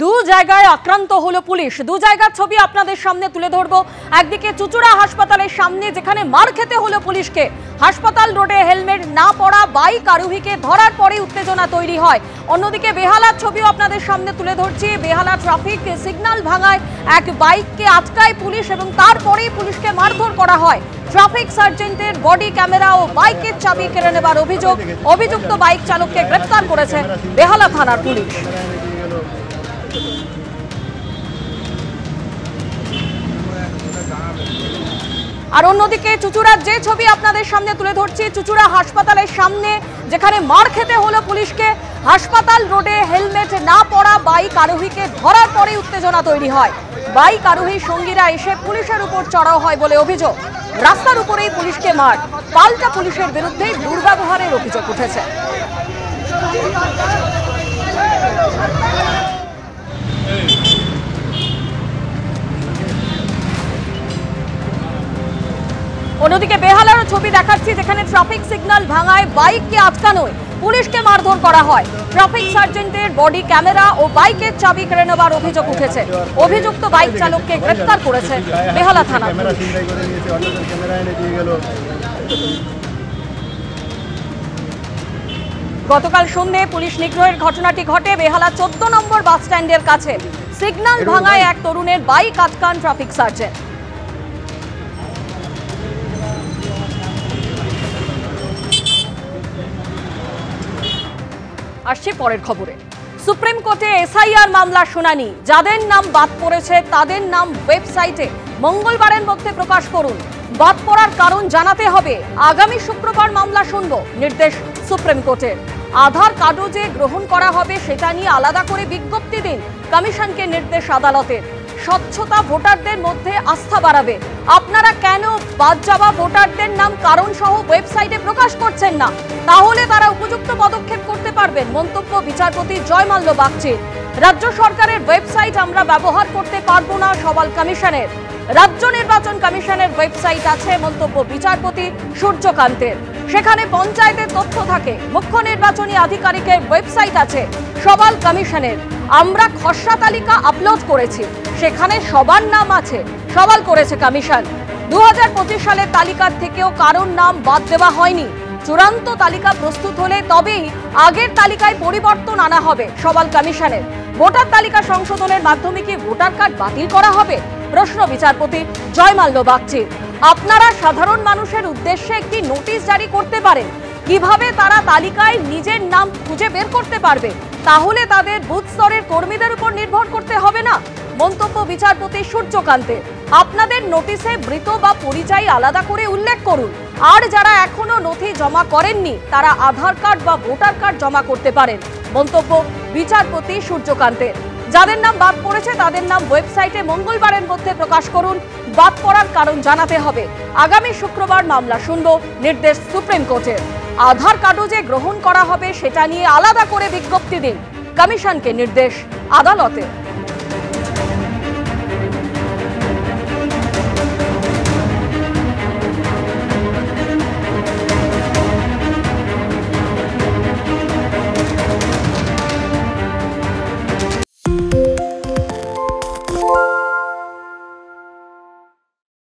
দু জায়গায় আক্রান্ত হলো পুলিশ। দু জায়গার ছবি আপনাদের সামনে তুলে ধরবো। একদিকে চুচুড়া হাসপাতালের সামনে যেখানে মার খেতে হলো পুলিশকে, হাসপাতাল রোডে হেলমেট না পরা বাইক আরোহীকে ধরার পরে উত্তেজনা তৈরি হয়। অন্যদিকে বেহালার ছবিও আপনাদের সামনে তুলে ধরছি। বেহালা ট্রাফিক সিগন্যাল ভাঙায় এক বাইককে আটকায় পুলিশ এবং তারপরেই পুলিশকে মারধর করা হয়। ট্রাফিক সার্জেন্টের বডি ক্যামেরা ও বাইকের চাবি কেড়ে নেবার অভিযোগ। অভিযুক্ত বাইক চালককে গ্রেফতার করেছে বেহালা থানার পুলিশ। আর অন্যদিকে চুচুড়ার যে ছবি আপনাদের সামনে তুলে ধরছি, চুচুড়া হাসপাতালের সামনে যেখানে মার খেতে হলো পুলিশকে, হাসপাতাল রোডে হেলমেট না পরা বাইক আরোহীকে ধরার পরে উত্তেজনা তৈরি হয়। বাইক আরোহী সঙ্গীরা এসে পুলিশের উপর চড়াও হয় বলে অভিযোগ। রাস্তার উপরেই পুলিশকে মার, পাল্টা পুলিশের বিরুদ্ধে দুর্ব্যবহারের অভিযোগ উঠেছে। অন্যদিকে বেহালার ছবি দেখাচ্ছি যেখানে ট্রাফিক সিগন্যাল ভাঙায় বাইককে আটকানোয় পুলিশকে মারধর করা হয়। ট্রাফিক সার্জেন্টের বডি ক্যামেরা ও বাইকের চাবি কেড়ে নেবার অভিযোগ উঠেছে। অভিযুক্ত বাইক চালককে গ্রেফতার করেছে বেহালা থানা। গতকাল সন্ধ্যে পুলিশ নিগ্রহের ঘটনাটি ঘটে বেহালা 14 নম্বর বাস স্ট্যান্ডের কাছে। সিগন্যাল ভাঙায় এক তরুণের বাইক আটকান ট্রাফিক সার্জেন্ট। আসছে পরের খবরে। সুপ্রিম কোর্টে এসআইআর মামলা শুনানি। যাদের নাম বাদ পড়েছে তাদের নাম ওয়েবসাইটে মঙ্গলবারের মধ্যে প্রকাশ করুন। বাদ পড়ার কারণ জানাতে হবে। আগামী শুক্রবার মামলা শুনব, নির্দেশ সুপ্রিম কোর্টের। আধার কার্ডও যে গ্রহণ করা হবে সেটা নিয়ে আলাদা করে বিজ্ঞপ্তি দিন, কমিশনকে নির্দেশ আদালতের। স্বচ্ছতা ভোটারদের মধ্যে আস্থা বাড়াবে। আপনারা কেন বাদ যাওয়া ভোটারদের নাম কারণ সহ ওয়েবসাইটে প্রকাশ করছেন না? তাহলে তারা উপযুক্ত পদক্ষেপ করতে পারবেন, মন্তব্য বিচারপতি জয়মাল্য বাগচির। রাজ্য সরকারের ওয়েবসাইট আমরা ব্যবহার করতে পারবো না, সওয়াল কমিশনের। রাজ্য নির্বাচন কমিশনের ওয়েবসাইট আছে, মন্তব্য বিচারপতি সূর্যকান্তের। সেখানে পঞ্চায়েতের তথ্য থাকে, মুখ্য নির্বাচনী আধিকারিকের ওয়েবসাইট আছে, সওয়াল কমিশনের। আমরা খসড়া তালিকা আপলোড করেছি, সেখানে সবার নাম আছে, সওয়াল করেছে কমিশন। 2025 সালের তালিকার থেকেও কারোর নাম বাদ দেওয়া হয়নি। চূড়ান্ত তালিকা প্রস্তুত হলে তবেই আগের তালিকায় পরিবর্তন আনা হবে, সওয়াল কমিশনের। ভোটার তালিকা সংশোধনের মাধ্যমে কি ভোটার কার্ড বাতিল করা হবে? প্রশ্ন বিচারপতি জয়মাল্য বাগচির। আপনারা সাধারণ মানুষের উদ্দেশ্যে একটি নোটিশ জারি করতে পারেন, কিভাবে তারা তালিকায় নিজের নাম খুঁজে বের করতে পারবে। তাহলে তাদের বুথ স্তরের কর্মীদের উপর নির্ভর করতে হবে না, মন্তব্য বিচারপতি সূর্যকান্তের। আপনাদের নোটিশে মৃত বা পরিচয় আলাদা করে উল্লেখ করুন। আর যারা এখনো নথি জমা করেননি তারা আধার কার্ড বা ভোটার কার্ড জমা করতে পারেন, মন্তব্য বিচারপতি সূর্যকান্তের। যাদের নাম বাদ পড়েছে তাদের নাম ওয়েবসাইটে মঙ্গলবারের মধ্যে প্রকাশ করুন। বাদ পড়ার কারণ জানাতে হবে। আগামী শুক্রবার মামলা শুনব, নির্দেশ সুপ্রিম কোর্টের। আধার কার্ডও যে গ্রহণ করা হবে সেটা নিয়ে আলাদা করে বিজ্ঞপ্তি দিন, কমিশনকে নির্দেশ আদালতের।